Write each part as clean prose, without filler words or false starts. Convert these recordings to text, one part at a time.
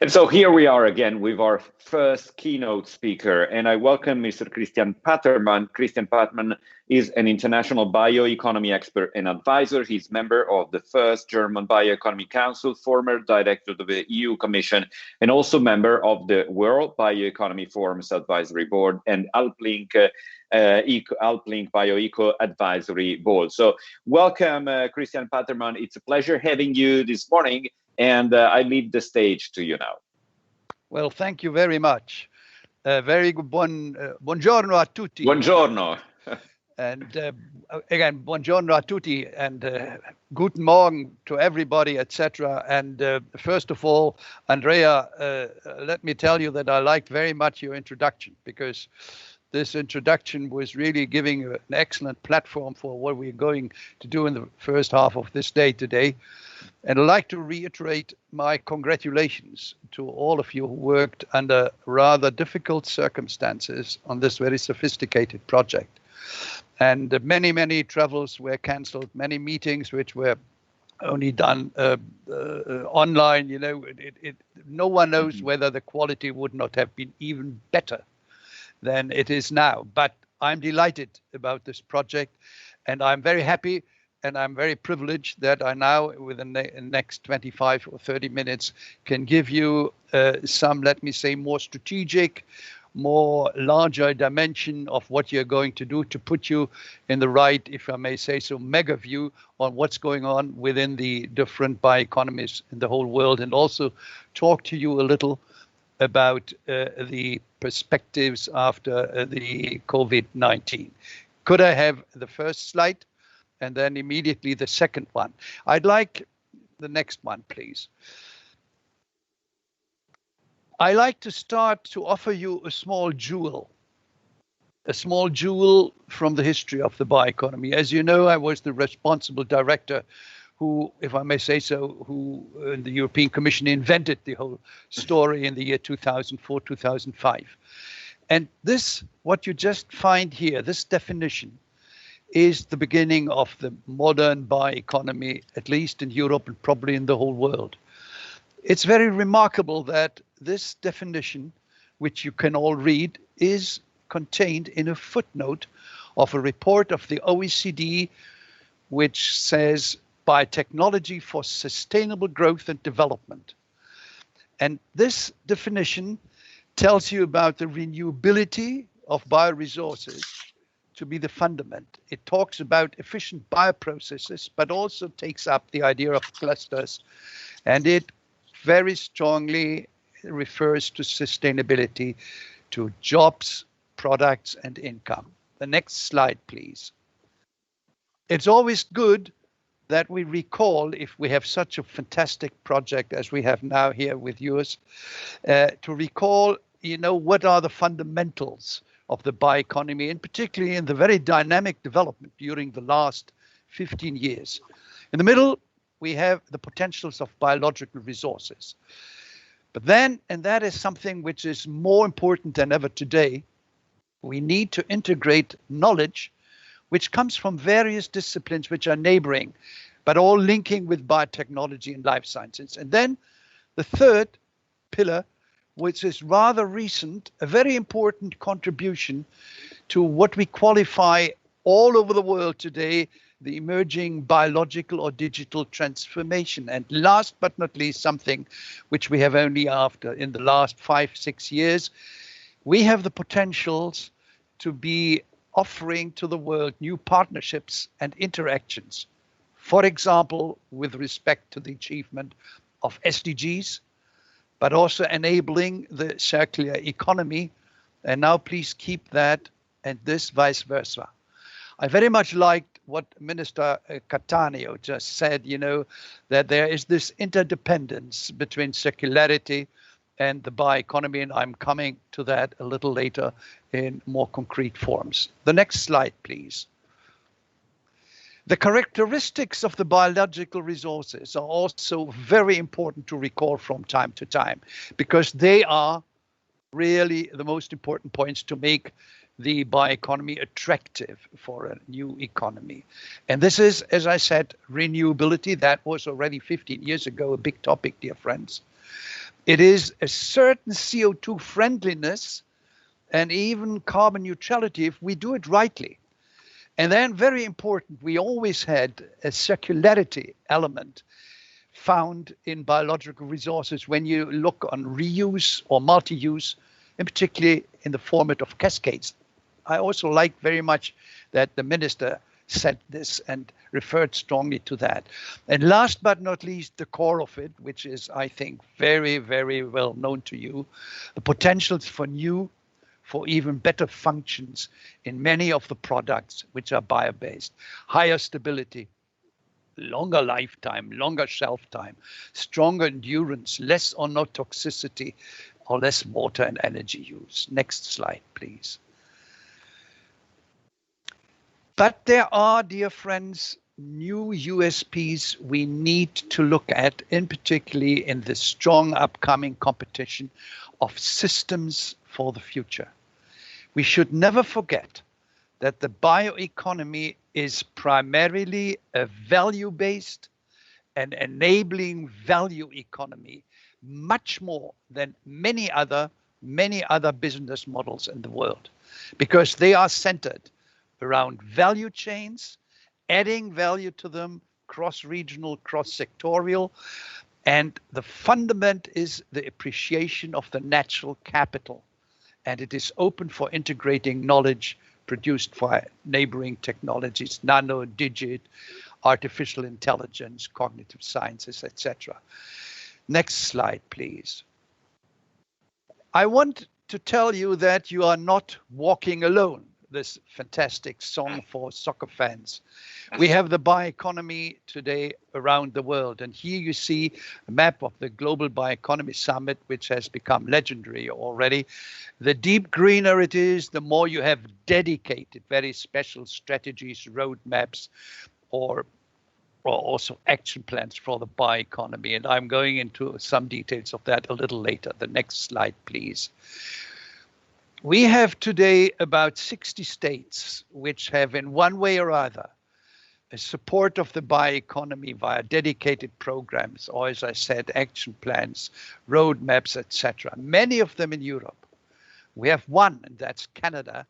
And so here we are again with our first keynote speaker, and I welcome Mr. Christian Patermann. Christian Patermann is an international bioeconomy expert and advisor. He's member of the first German Bioeconomy Council, former director of the EU Commission, and also member of the World Bioeconomy Forum's Advisory Board and AlpLinkBioEco Advisory Board. So welcome, Christian Patermann. It's a pleasure having you this morning. And I leave the stage to you now. Well, thank you very much. Very good. Buongiorno a tutti. Buongiorno. And again, buongiorno a tutti, and guten Morgen to everybody, etc. And first of all, Andrea, let me tell you that I liked very much your introduction, because this introduction was really giving an excellent platform for what we're going to do in the first half of this day today. And I'd like to reiterate my congratulations to all of you who worked under rather difficult circumstances on this very sophisticated project. And many, many travels were cancelled, many meetings which were only done online. You know, no one knows whether the quality would not have been even better than it is now. But I'm delighted about this project, and I'm very happy. And I'm very privileged that I now, within the next 25 or 30 minutes, can give you some, let me say, more strategic, more larger dimension of what you're going to do to put you in the right, if I may say so, mega view on what's going on within the different bioeconomies in the whole world, and also talk to you a little about the perspectives after the COVID-19. Could I have the first slide? And then immediately the second one. I'd like the next one, please. I like to start to offer you a small jewel from the history of the bioeconomy. As you know, I was the responsible director who, if I may say so, who in the European Commission invented the whole story in the year 2004, 2005. And this, what you just find here, this definition, is the beginning of the modern bioeconomy, at least in Europe and probably in the whole world. It's very remarkable that this definition, which you can all read, is contained in a footnote of a report of the OECD, which says biotechnology for sustainable growth and development. And this definition tells you about the renewability of bioresources to be the fundament. It talks about efficient bioprocesses, but also takes up the idea of clusters. And it very strongly refers to sustainability, to jobs, products, and income. The next slide, please. It's always good that we recall, if we have such a fantastic project as we have now here with yours, to recall, you know, what are the fundamentals of the bioeconomy, and particularly in the very dynamic development during the last 15 years. In the middle, we have the potentials of biological resources. But then, and that is something which is more important than ever today, we need to integrate knowledge which comes from various disciplines which are neighboring, but all linking with biotechnology and life sciences. And then the third pillar, which is rather recent, a very important contribution to what we qualify all over the world today, the emerging biological or digital transformation. And last but not least, something which we have only after in the last 5-6 years, we have the potentials to be offering to the world new partnerships and interactions. For example, with respect to the achievement of SDGs, but also enabling the circular economy. And now please keep that, and this vice versa. I very much liked what Minister Cattaneo just said, you know, that there is this interdependence between circularity and the bioeconomy, and I'm coming to that a little later in more concrete forms. The next slide, please. The characteristics of the biological resources are also very important to recall from time to time, because they are really the most important points to make the bioeconomy attractive for a new economy. And this is, as I said, renewability. That was already 15 years ago a big topic, dear friends. It is a certain CO2 friendliness and even carbon neutrality if we do it rightly. And then very important, we always had a circularity element found in biological resources when you look on reuse or multi-use, and particularly in the format of cascades. I also like very much that the minister said this and referred strongly to that. And last but not least, the core of it, which is, I think, very, very well known to you, the potentials for even better functions in many of the products which are bio-based, higher stability, longer lifetime, longer shelf time, stronger endurance, less or no toxicity, or less water and energy use. Next slide, please. But there are, dear friends, new USPs we need to look at, in particularly in the strong upcoming competition of systems for the future. We should never forget that the bioeconomy is primarily a value-based and enabling value economy, much more than many other business models in the world, because they are centered around value chains, adding value to them, cross-regional, cross-sectorial, and the fundament is the appreciation of the natural capital. And it is open for integrating knowledge produced by neighboring technologies, nano, digit, artificial intelligence, cognitive sciences, etc. Next slide, please. I want to tell you that you are not walking alone. This fantastic song for soccer fans. We have the bioeconomy today around the world. And here you see a map of the Global Bioeconomy Summit, which has become legendary already. The deep greener it is, the more you have dedicated, very special strategies, roadmaps, or also action plans for the bioeconomy. And I'm going into some details of that a little later. The next slide, please. We have today about 60 states which have in one way or other a support of the bioeconomy via dedicated programs, or as I said, action plans, roadmaps, etc. Many of them in Europe. We have one, and that's Canada,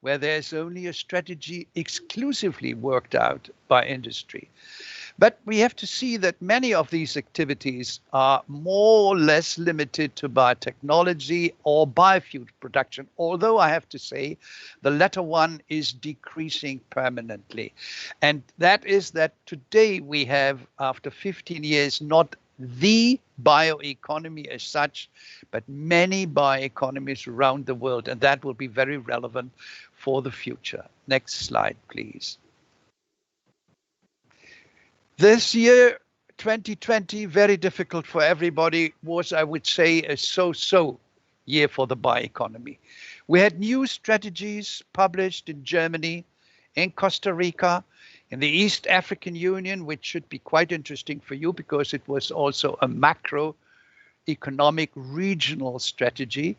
where there's only a strategy exclusively worked out by industry. But we have to see that many of these activities are more or less limited to biotechnology or biofuel production, although I have to say the latter one is decreasing permanently. And that is that today we have, after 15 years, not the bioeconomy as such, but many bioeconomies around the world, and that will be very relevant for the future. Next slide, please. This year, 2020, very difficult for everybody, was, I would say, a so-so year for the bioeconomy. We had new strategies published in Germany, in Costa Rica, in the East African Union, which should be quite interesting for you because it was also a macroeconomic regional strategy.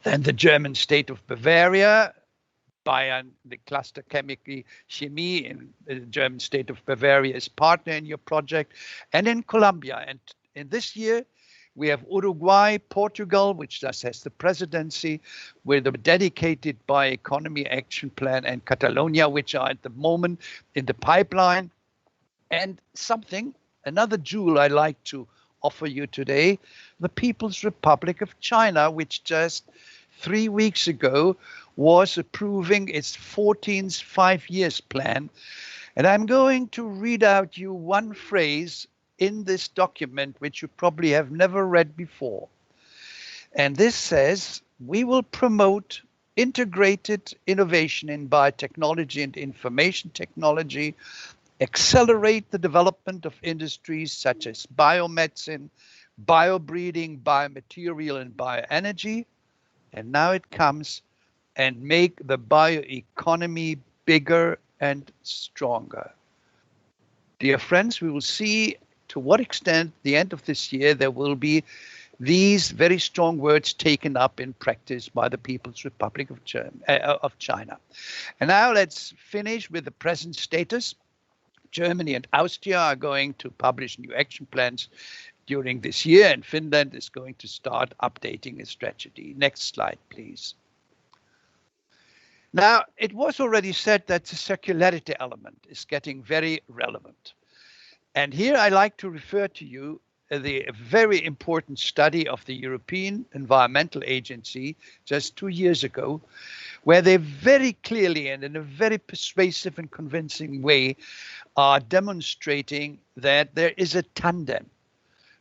Then the German state of Bavaria, Bayern, the cluster Chemie in the German state of Bavaria is partner in your project, and in Colombia. And in this year, we have Uruguay, Portugal, which just has the presidency, with a dedicated bioeconomy action plan, and Catalonia, which are at the moment in the pipeline. And another jewel I like to offer you today, the People's Republic of China, which just 3 weeks ago was approving its 14th 5 years plan. And I'm going to read out you one phrase in this document, which you probably have never read before. And this says, we will promote integrated innovation in biotechnology and information technology, accelerate the development of industries such as biomedicine, biobreeding, biomaterial, and bioenergy. And now it comes, and make the bioeconomy bigger and stronger. Dear friends, we will see to what extent the end of this year there will be these very strong words taken up in practice by the People's Republic of China. And now let's finish with the present status. Germany and Austria are going to publish new action plans during this year, and Finland is going to start updating its strategy. Next slide, please. Now, it was already said that the circularity element is getting very relevant. And here I like to refer to you the very important study of the European Environmental Agency just 2 years ago, where they very clearly and in a very persuasive and convincing way are demonstrating that there is a tandem,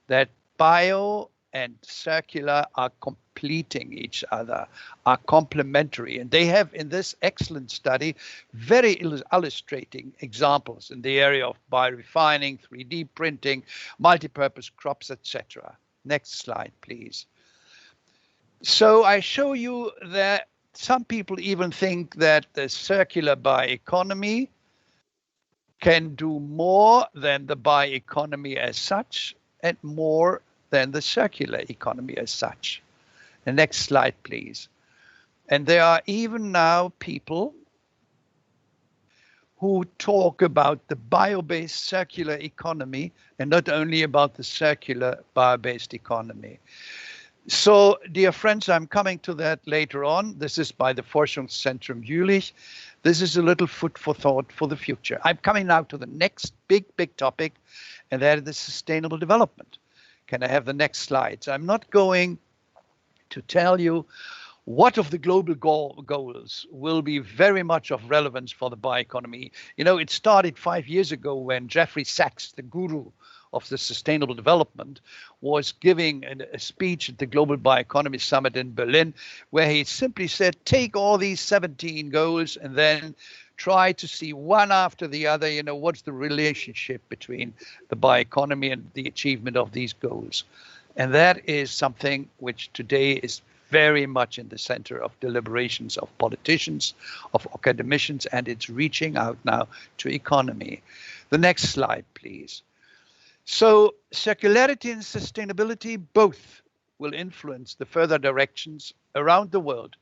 that bio and circular are completing each other, are complementary. And they have in this excellent study very illustrating examples in the area of biorefining, 3D printing, multipurpose crops, etc. Next slide, please. So I show you that some people even think that the circular bioeconomy can do more than the bioeconomy as such and more than the circular economy as such. The next slide, please. And there are even now people who talk about the bio-based circular economy and not only about the circular bio-based economy. So, dear friends, I'm coming to that later on. This is by the Forschungszentrum Jülich. This is a little food for thought for the future. I'm coming now to the next big topic, and that is the sustainable development. Can I have the next slides? I'm not going to tell you what of the global goals will be very much of relevance for the bioeconomy. You know, it started 5 years ago when Jeffrey Sachs, the guru of the sustainable development, was giving a speech at the Global Bioeconomy Summit in Berlin, where he simply said, take all these 17 goals and then try to see one after the other, you know, what's the relationship between the bioeconomy and the achievement of these goals. And that is something which today is very much in the center of deliberations of politicians, of academicians, and it's reaching out now to economy. The next slide, please. So circularity and sustainability both will influence the further directions around the world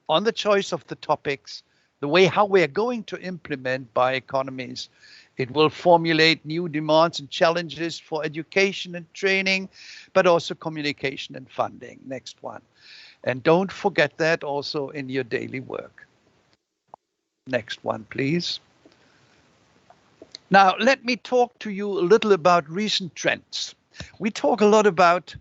on the choice of the topics, the way how we are going to implement bioeconomies. It will formulate new demands and challenges for education and training, but also communication and funding. Next one. And don't forget that also in your daily work. Next one, please. Now, let me talk to you a little about recent trends. We talk a lot about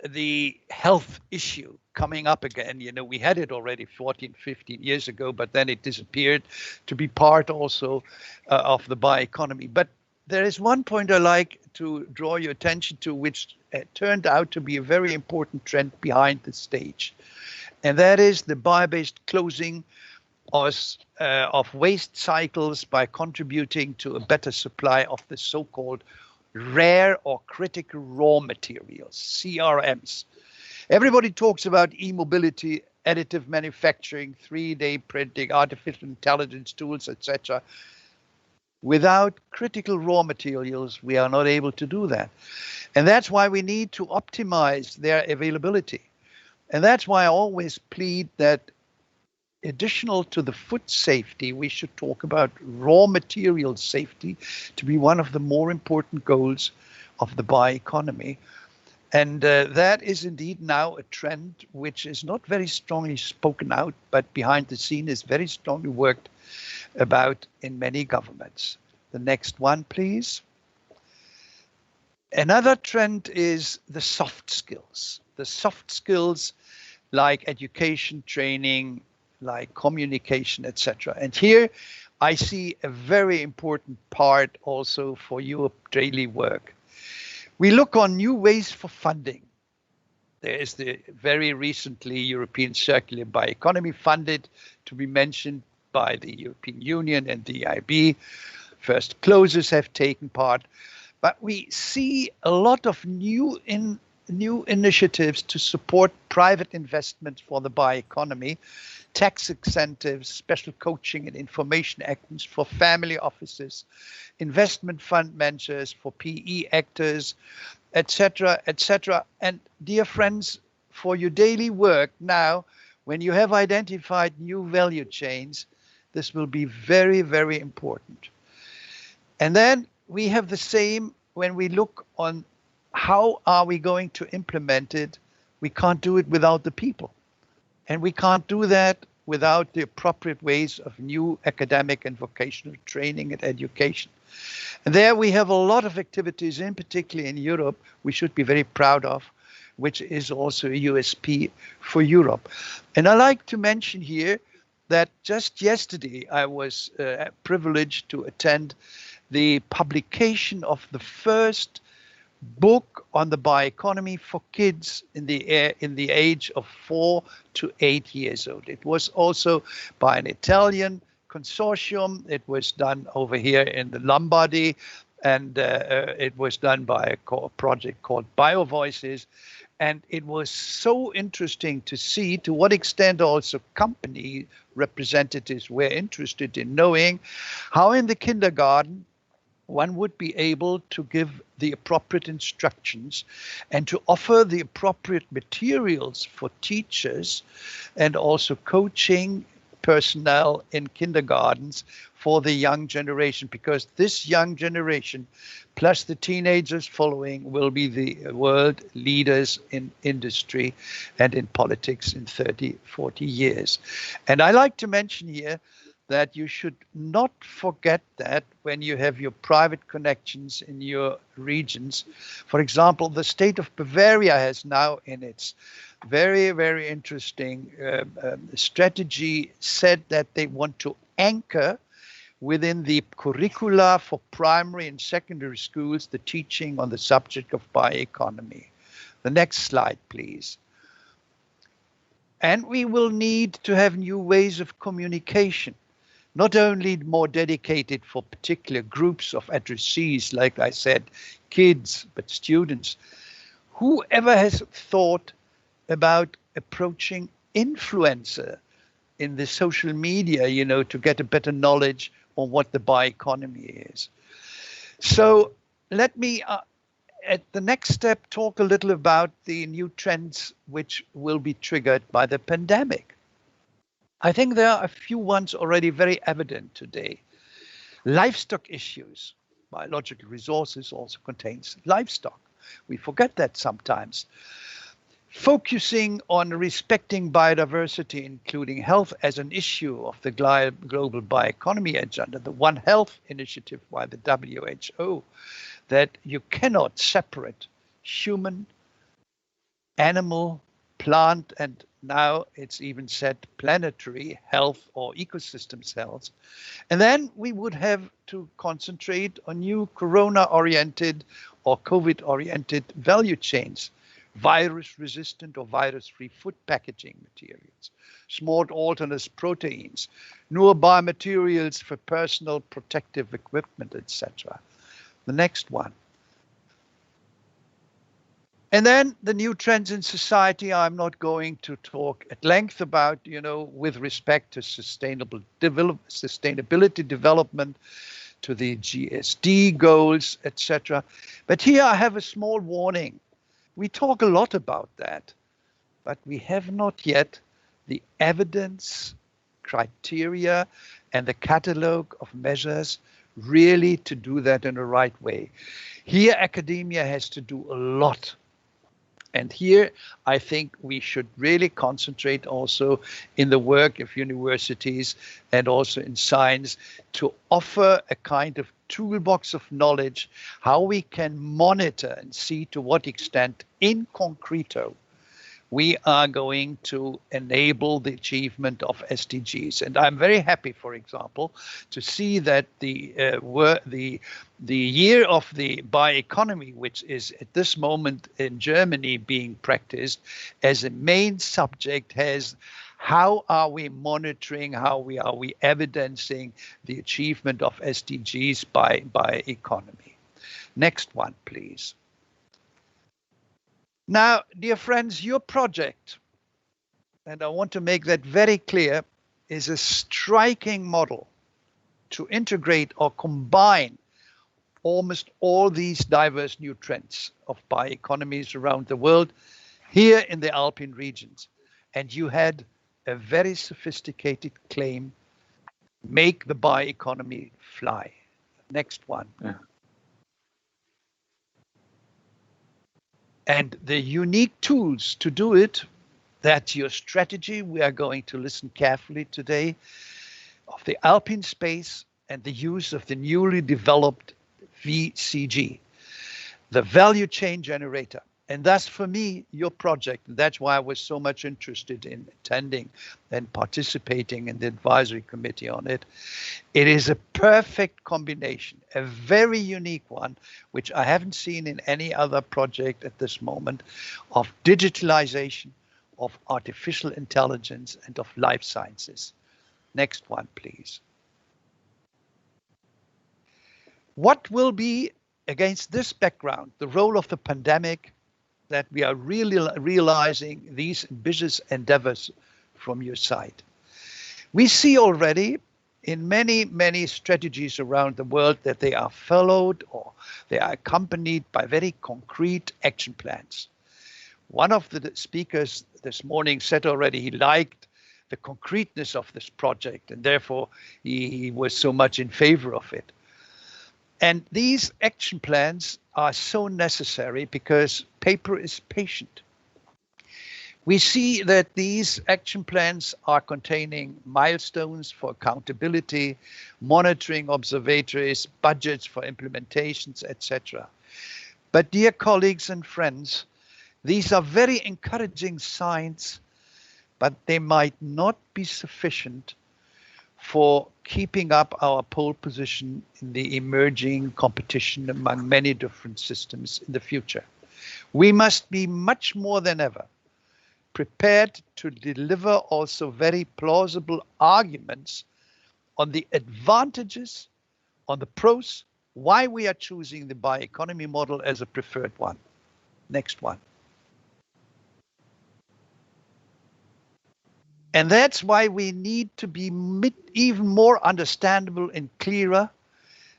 the health issue coming up again. You know, we had it already 14, 15 years ago, but then it disappeared to be part also of the bioeconomy. But there is one point I like to draw your attention to, which turned out to be a very important trend behind the stage. And that is the bio-based closing of waste cycles by contributing to a better supply of the so-called rare or critical raw materials, CRMs. Everybody talks about e-mobility, additive manufacturing, 3D printing, artificial intelligence tools, etc. Without critical raw materials, we are not able to do that. And that's why we need to optimize their availability. And that's why I always plead that additional to the food safety, we should talk about raw material safety to be one of the more important goals of the bioeconomy. And that is indeed now a trend which is not very strongly spoken out, but behind the scene is very strongly worked about in many governments. The next one, please. Another trend is the soft skills. The soft skills like education, training, like communication, etc. And here I see a very important part also for your daily work. We look on new ways for funding. There is the very recently European Circular Bioeconomy funded, to be mentioned by the European Union and the EIB. First closes have taken part, but we see a lot of new initiatives to support private investment for the bioeconomy, tax incentives, special coaching and information actions for family offices, investment fund managers for PE actors, etc., etc. And dear friends, for your daily work now, when you have identified new value chains, this will be very, very important. And then we have the same when we look on how are we going to implement it, we can't do it without the people. And we can't do that without the appropriate ways of new academic and vocational training and education. And there we have a lot of activities, in particular in Europe, we should be very proud of, which is also a USP for Europe. And I like to mention here that just yesterday I was privileged to attend the publication of the first book on the bioeconomy for kids in the age of 4 to 8 years old. It was also by an Italian consortium. It was done over here in the Lombardy, and it was done by a project called BioVoices. And it was so interesting to see to what extent also company representatives were interested in knowing how in the kindergarten one would be able to give the appropriate instructions and to offer the appropriate materials for teachers and also coaching personnel in kindergartens for the young generation, because this young generation plus the teenagers following will be the world leaders in industry and in politics in 30, 40 years. And I like to mention here that you should not forget that when you have your private connections in your regions. For example, the state of Bavaria has now in its very, very interesting strategy said that they want to anchor within the curricula for primary and secondary schools the teaching on the subject of bioeconomy. The next slide, please. And we will need to have new ways of communication, not only more dedicated for particular groups of addressees, like I said, kids, but students. Whoever has thought about approaching influencer in the social media, you know, to get a better knowledge on what the bioeconomy is. So let me, at the next step, talk a little about the new trends which will be triggered by the pandemic. I think there are a few ones already very evident today. Livestock issues. Biological resources also contains livestock. We forget that sometimes. Focusing on respecting biodiversity, including health as an issue of the global bioeconomy agenda, the One Health initiative by the WHO, that you cannot separate human, animal, plant, and now it's even said planetary health or ecosystems health. And then we would have to concentrate on new corona-oriented or COVID-oriented value chains, virus-resistant or virus-free food packaging materials, smart alternate proteins, newer biomaterials for personal protective equipment, etc. The next one. And then the new trends in society, I'm not going to talk at length about, you know, with respect to sustainability development, to the GSD goals, etc. But here I have a small warning. We talk a lot about that, but we have not yet the evidence, criteria, and the catalogue of measures really to do that in the right way. Here, academia has to do a lot. And here, I think we should really concentrate also in the work of universities and also in science to offer a kind of toolbox of knowledge, how we can monitor and see to what extent in concreto we are going to enable the achievement of SDGs. And I'm very happy, for example, to see that the year of the bioeconomy, which is at this moment in Germany being practiced as a main subject, has how are we monitoring, how are we evidencing the achievement of SDGs by economy. Next one, please. Now, dear friends, your project, and I want to make that very clear, is a striking model to integrate or combine almost all these diverse new trends of bioeconomies around the world here in the Alpine regions. And you had a very sophisticated claim, make the bioeconomy fly. Next one. Yeah. And the unique tools to do it, that's your strategy. We are going to listen carefully today of the Alpine space and the use of the newly developed VCG, the value chain generator. And that's for me, your project. And that's why I was so much interested in attending and participating in the advisory committee on it. It is a perfect combination, a very unique one, which I haven't seen in any other project at this moment, of digitalization, of artificial intelligence, and of life sciences. Next one, please. What will be, against this background, the role of the pandemic, that we are really realizing these ambitious endeavors from your side? We see already in many strategies around the world that they are followed or they are accompanied by very concrete action plans. One of the speakers this morning said already he liked the concreteness of this project, and therefore he was so much in favor of it. And these action plans are so necessary because paper is patient. We see that these action plans are containing milestones for accountability, monitoring observatories, budgets for implementations, etc. But dear colleagues and friends, these are very encouraging signs, but they might not be sufficient for keeping up our pole position in the emerging competition among many different systems in the future. We must be much more than ever prepared to deliver also very plausible arguments on the advantages, on the pros, why we are choosing the bioeconomy model as a preferred one. Next one. And that's why we need to be even more understandable and clearer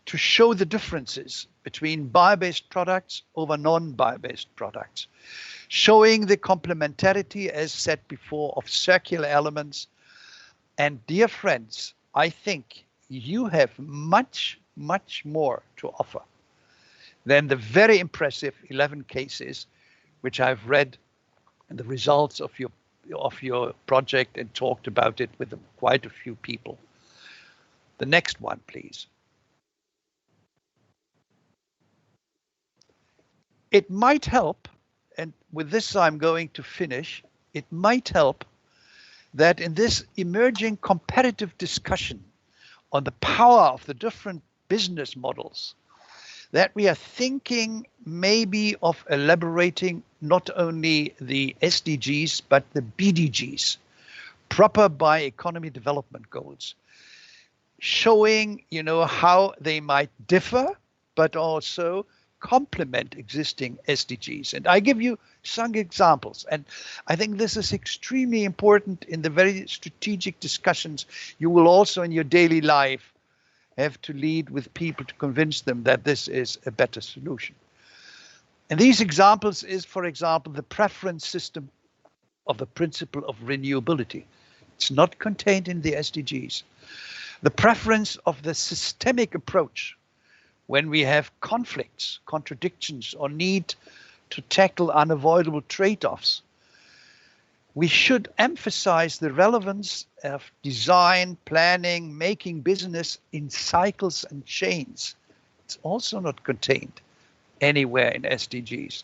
to show the differences between bio-based products over non-bio-based products, showing the complementarity, as said before, of circular elements. And dear friends, I think you have much more to offer than the very impressive 11 cases which I've read and the results of your project and talked about it with quite a few people. The next one, please. It might help, and with this I'm going to finish, it might help that in this emerging competitive discussion on the power of the different business models, that we are thinking maybe of elaborating not only the SDGs, but the BDGs, proper bioeconomy development goals, showing, how they might differ, but also complement existing SDGs. And I give you some examples. And I think this is extremely important in the very strategic discussions you will also in your daily life have to lead with people to convince them that this is a better solution. And these examples is, for example, the preference system of the principle of renewability. It's not contained in the SDGs. The preference of the systemic approach when we have conflicts, contradictions, or need to tackle unavoidable trade-offs. We should emphasize the relevance of design, planning, making business in cycles and chains. It's also not contained anywhere in SDGs.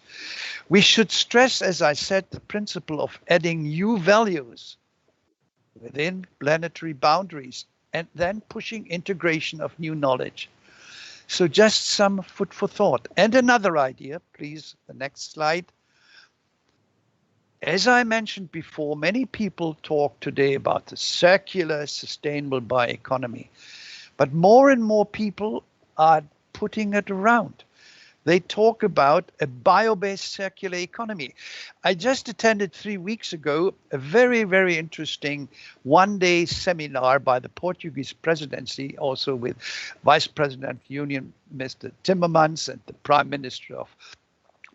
We should stress, as I said, the principle of adding new values within planetary boundaries and then pushing integration of new knowledge. So just some food for thought. And another idea, please, the next slide. As I mentioned before, many people talk today about the circular, sustainable bioeconomy, but more and more people are putting it around. They talk about a bio-based circular economy. I just attended 3 weeks ago a very interesting one-day seminar by the Portuguese presidency, also with Vice President of the Union, Mr. Patermann, and the Prime Minister of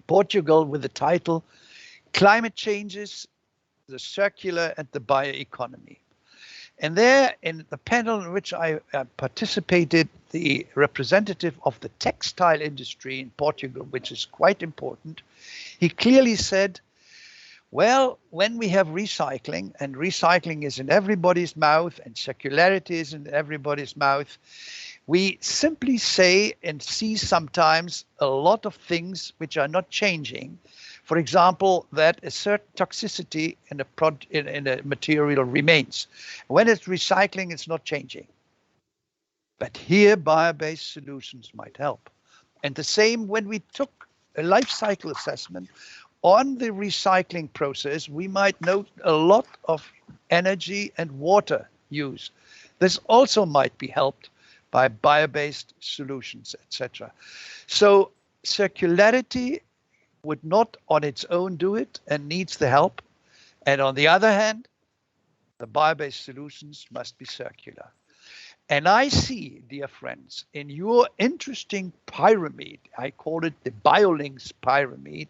Portugal, with the title Climate Changes, the Circular and the Bioeconomy. And there, in the panel in which I participated, the representative of the textile industry in Portugal, which is quite important, he clearly said, well, when we have recycling, and recycling is in everybody's mouth, and circularity is in everybody's mouth, we simply say and see sometimes a lot of things which are not changing. For example, that a certain toxicity in a material remains. When it's recycling, it's not changing. But here, bio-based solutions might help. And the same when we took a life cycle assessment on the recycling process, we might note a lot of energy and water use. This also might be helped by bio-based solutions, etc. So circularity would not on its own do it and needs the help. And on the other hand, the bio-based solutions must be circular. And I see, dear friends, in your interesting pyramid, I call it the BioLinks pyramid,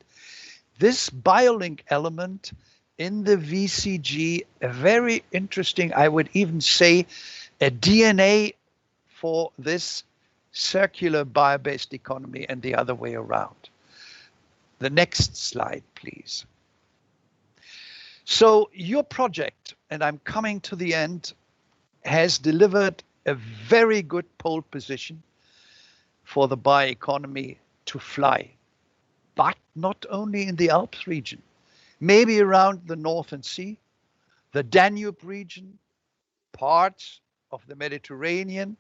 this BioLink element in the VCG, a very interesting, I would even say, a DNA for this circular bio-based economy and the other way around. The next slide, please. So your project, and I'm coming to the end, has delivered a very good pole position for the bioeconomy to fly, but not only in the Alps region, maybe around the Northern Sea, the Danube region, parts of the Mediterranean,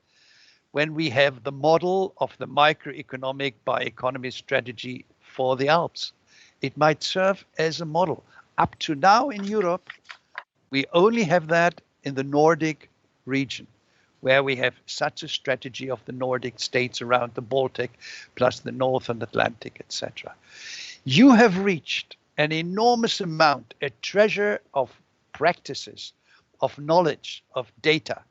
when we have the model of the microeconomic bioeconomy strategy for the Alps. It might serve as a model. Up to now in Europe, we only have that in the Nordic region, where we have such a strategy of the Nordic states around the Baltic, plus the Northern Atlantic, etc. You have reached an enormous amount, a treasure of practices, of knowledge, of data.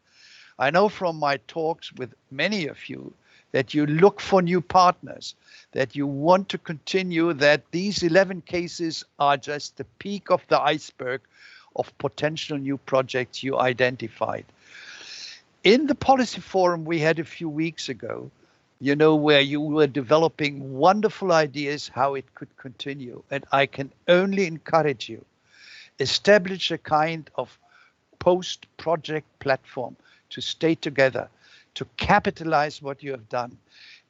I know from my talks with many of you that you look for new partners, that you want to continue, that these 11 cases are just the peak of the iceberg of potential new projects you identified. In the policy forum we had a few weeks ago, you know, where you were developing wonderful ideas how it could continue. And I can only encourage you, establish a kind of post-project platform to stay together, to capitalize what you have done.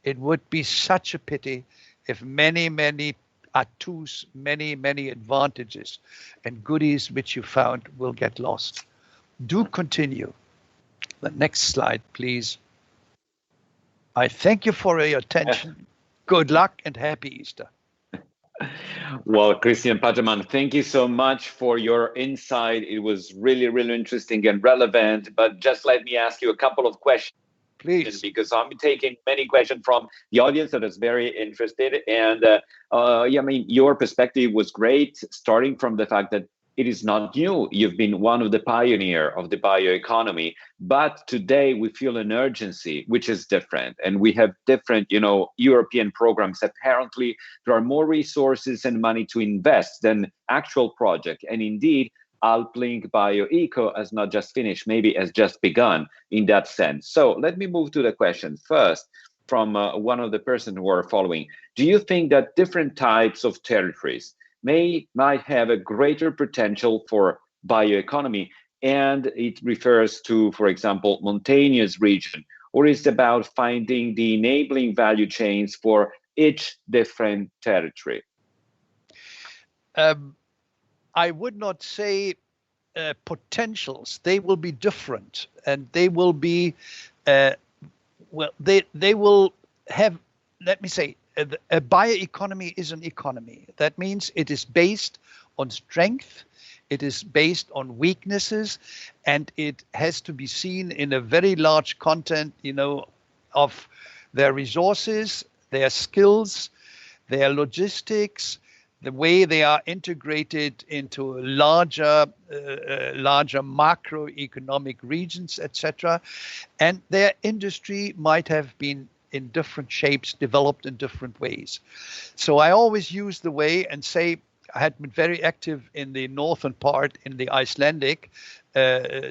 It would be such a pity if many atouts, many advantages and goodies which you found will get lost. Do continue. The next slide, please. I thank you for your attention. Good luck and happy Easter. Well, Christian Patermann, thank you so much for your insight. It was really, really interesting and relevant. But just let me ask you a couple of questions. Please. Because I'm taking many questions from the audience that is very interested. And yeah, I mean, your perspective was great, starting from the fact that it is not new. You've been one of the pioneers of the bioeconomy, but today we feel an urgency, which is different. And we have different, you know, European programs. Apparently, there are more resources and money to invest than actual project. And indeed, AlpLinkBioEco has not just finished, maybe has just begun in that sense. So let me move to the question first from one of the persons who are following. Do you think that different types of territories might have a greater potential for bioeconomy, and it refers to, for example, mountainous region, or is it about finding the enabling value chains for each different territory? I would not say potentials. They will be different, and they will be, well, they will have, let me say, a bioeconomy is an economy. That means it is based on strength, it is based on weaknesses, and it has to be seen in a very large content, you know, of their resources, their skills, their logistics, the way they are integrated into larger macroeconomic regions, etc. And their industry might have been in different shapes, developed in different ways. So I always use the way and say had been very active in the northern part in the Icelandic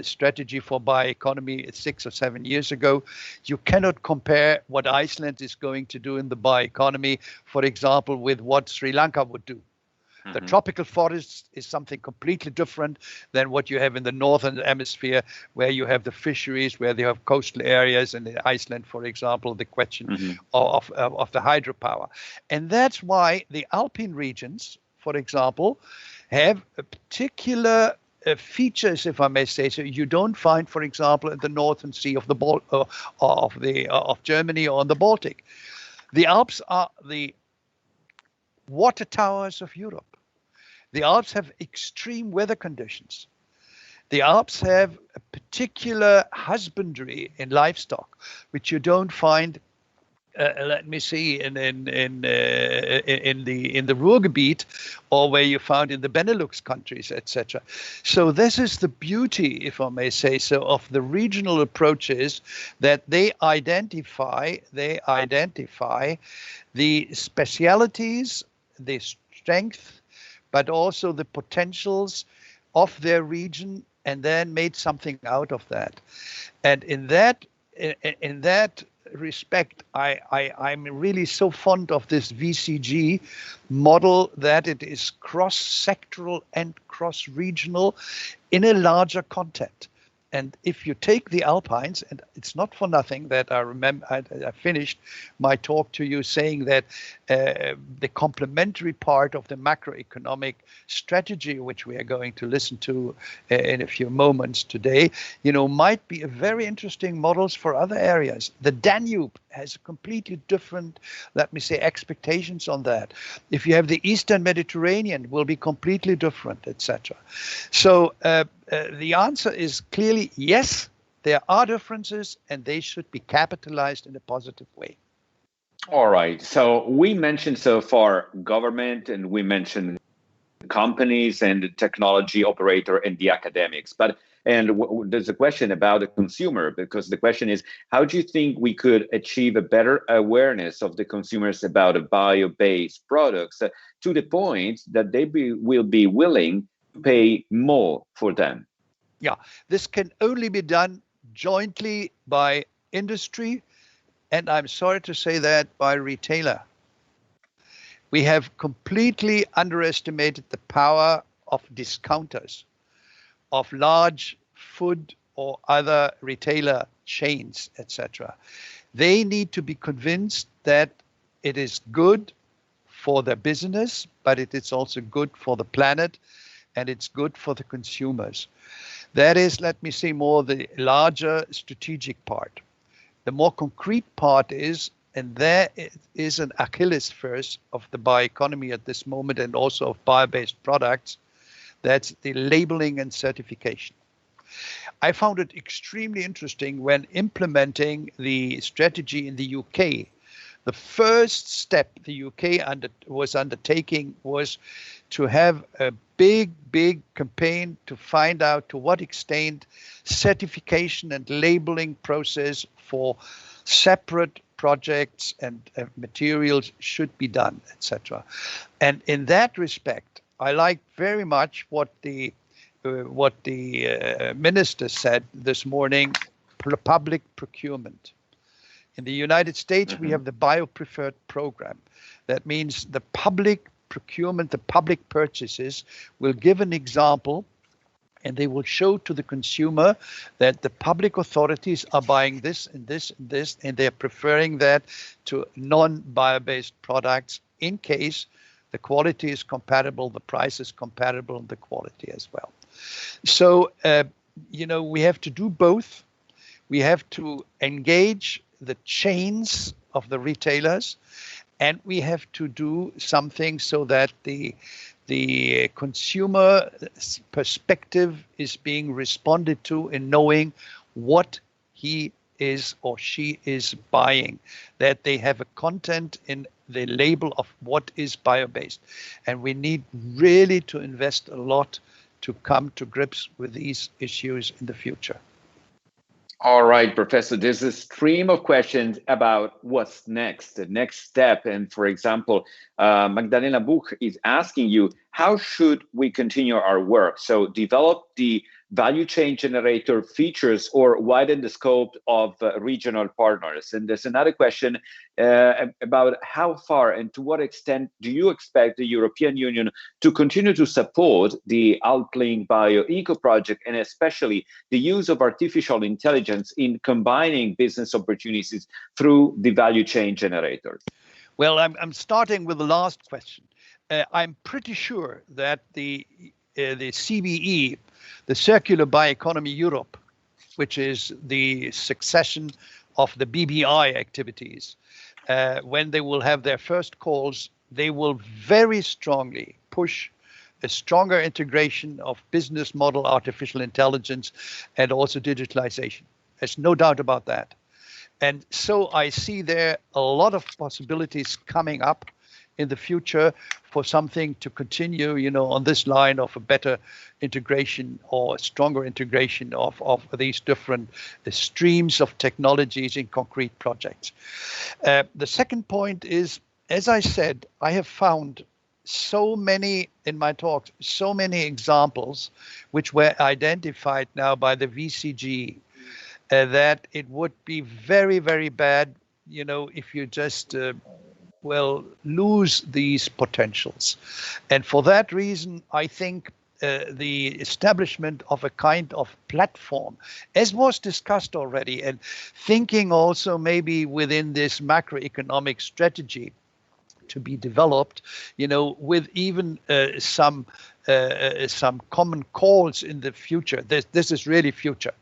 strategy for bioeconomy 6 or 7 years ago. You cannot compare what Iceland is going to do in the bioeconomy, for example, with what Sri Lanka would do. The tropical forests is something completely different than what you have in the northern hemisphere, where you have the fisheries, where you have coastal areas, and in Iceland, for example, the question of the hydropower. And that's why the Alpine regions, for example, have a particular features, if I may say so, you don't find, for example, in the northern sea of of Germany or in the Baltic. The Alps are the water towers of Europe. The Alps have extreme weather conditions. The Alps have a particular husbandry in livestock, which you don't find. Let me see in the Ruhrgebiet, or where you found in the Benelux countries, etc. So this is the beauty, if I may say so, of the regional approaches, that they identify the specialities, the strength, but also the potentials of their region, and then made something out of that. And in that respect, I'm really so fond of this VCG model, that it is cross-sectoral and cross-regional in a larger content. And if you take the Alpines, and it's not for nothing that I remember, I finished my talk to you saying that the complementary part of the macroeconomic strategy, which we are going to listen to in a few moments today, might be a very interesting models for other areas. The Danube has completely different, let me say, expectations on that. If you have the Eastern Mediterranean, will be completely different, etc. So the answer is clearly yes, there are differences, and they should be capitalized in a positive way. All right. So we mentioned so far government, and we mentioned companies and the technology operator and the academics. There's a question about the consumer, because the question is, how do you think we could achieve a better awareness of the consumers about bio-based products to the point that they will be willing to pay more for them? Yeah, this can only be done jointly by industry, and I'm sorry to say that, by retailer. We have completely underestimated the power of discounters, of large food or other retailer chains, etc. They need to be convinced that it is good for their business, but it is also good for the planet, and it's good for the consumers. That is, let me say, more the larger strategic part. The more concrete part is, and there is an Achilles first of the bioeconomy at this moment, and also of bio-based products, that's the labeling and certification. I found it extremely interesting when implementing the strategy in the UK. The first step the UK was undertaking was to have a big campaign to find out to what extent certification and labeling process for separate projects and materials should be done, etc. And in that respect, I like very much what the minister said this morning: public procurement. In the United States, we have the bio-preferred program. That means the public procurement, the public purchases will give an example, and they will show to the consumer that the public authorities are buying this and this and this, and they're preferring that to non-bio-based products in case the quality is compatible, the price is compatible, and the quality as well. So, we have to do both. We have to engage the chains of the retailers, and we have to do something so that the consumer perspective is being responded to in knowing what he is or she is buying, that they have a content in the label of what is bio-based. And we need really to invest a lot to come to grips with these issues in the future. All right, Professor, there's a stream of questions about what's next, the next step. And for example, Magdalena Buch is asking you, how should we continue our work? So develop the value chain generator features or widen the scope of regional partners. And there's another question about how far and to what extent do you expect the European Union to continue to support the AlpLinkBioEco project, and especially the use of artificial intelligence in combining business opportunities through the value chain generators? Well, I'm starting with the last question. I'm pretty sure that the CBE, the Circular Bioeconomy Europe, which is the succession of the BBI activities, when they will have their first calls, they will very strongly push a stronger integration of business model artificial intelligence and also digitalization. There's no doubt about that. And so I see there a lot of possibilities coming up in the future for something to continue, on this line of a better integration or stronger integration of these different streams of technologies in concrete projects. The second point is, as I said, I have found so many in my talks, so many examples which were identified now by the VCG that it would be very, very bad, if you just lose these potentials. And for that reason, I think the establishment of a kind of platform, as was discussed already, and thinking also maybe within this macroeconomic strategy to be developed, with even some common calls in the future. This is really future,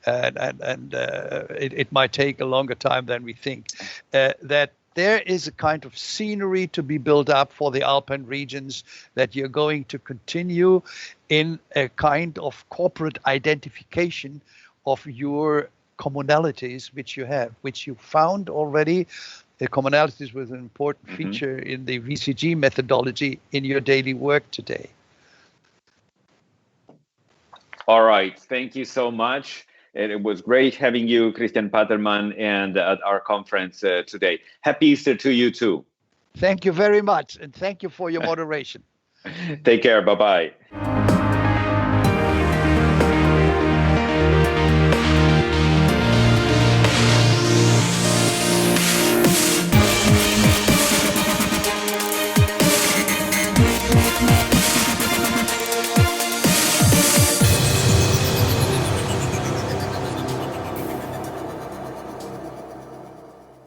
and it might take a longer time than we think. That there is a kind of scenery to be built up for the Alpine regions, that you're going to continue in a kind of corporate identification of your commonalities which you have, which you found already. The commonalities was an important feature in the VCG methodology in your daily work today. All right, thank you so much. It was great having you, Christian Patermann, and at our conference today. Happy Easter to you too. Thank you very much, and thank you for your moderation. Take care, bye-bye.